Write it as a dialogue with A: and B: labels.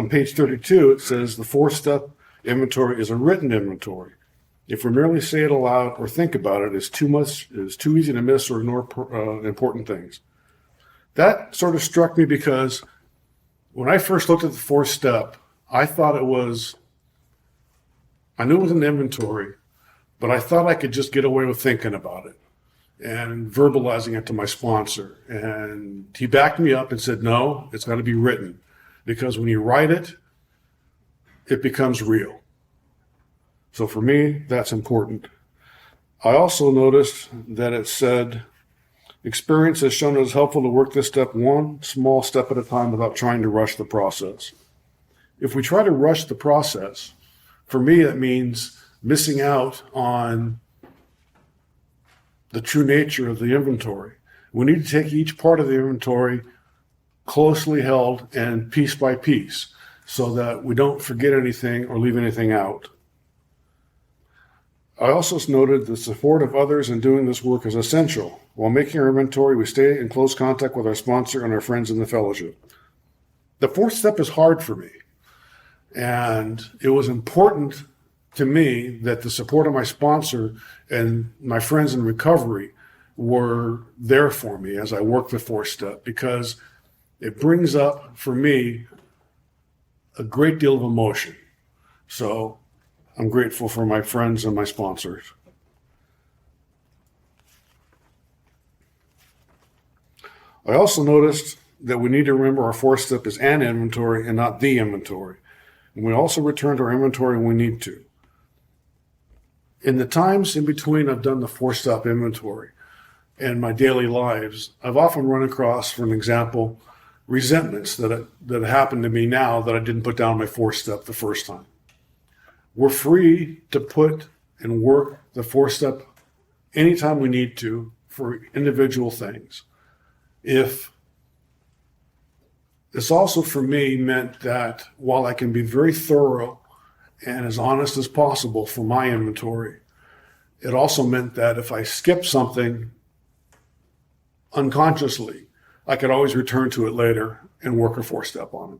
A: On page 32, it says the four-step inventory is a written inventory. If we merely say it aloud or think about it, it's too easy to miss or ignore important things. That sort of struck me because when I first looked at the four-step, I knew it was an inventory, but I thought I could just get away with thinking about it and verbalizing it to my sponsor. And he backed me up and said, no, it's got to be written, because when you write it, it becomes real. So for me, that's important. I also noticed that it said, experience has shown it is helpful to work this step one small step at a time without trying to rush the process. If we try to rush the process, for me, it means missing out on the true nature of the inventory. We need to take each part of the inventory closely held and piece by piece so that we don't forget anything or leave anything out. I also noted the support of others in doing this work is essential. While making our inventory, we stay in close contact with our sponsor and our friends in the fellowship. The fourth step is hard for me, and it was important to me that the support of my sponsor and my friends in recovery were there for me as I worked the fourth step, because it brings up for me a great deal of emotion. So I'm grateful for my friends and my sponsors. I also noticed that we need to remember our fourth step is an inventory and not the inventory. And we also return to our inventory when we need to. In the times in between I've done the four-step inventory and my daily lives, I've often run across, for an example, resentments that happen to me now that I didn't put down my fourth step the first time. We're free to put and work the fourth step anytime we need to for individual things. If this also for me meant that while I can be very thorough and as honest as possible for my inventory, it also meant that if I skipped something unconsciously, I could always return to it later and work a four-step on it.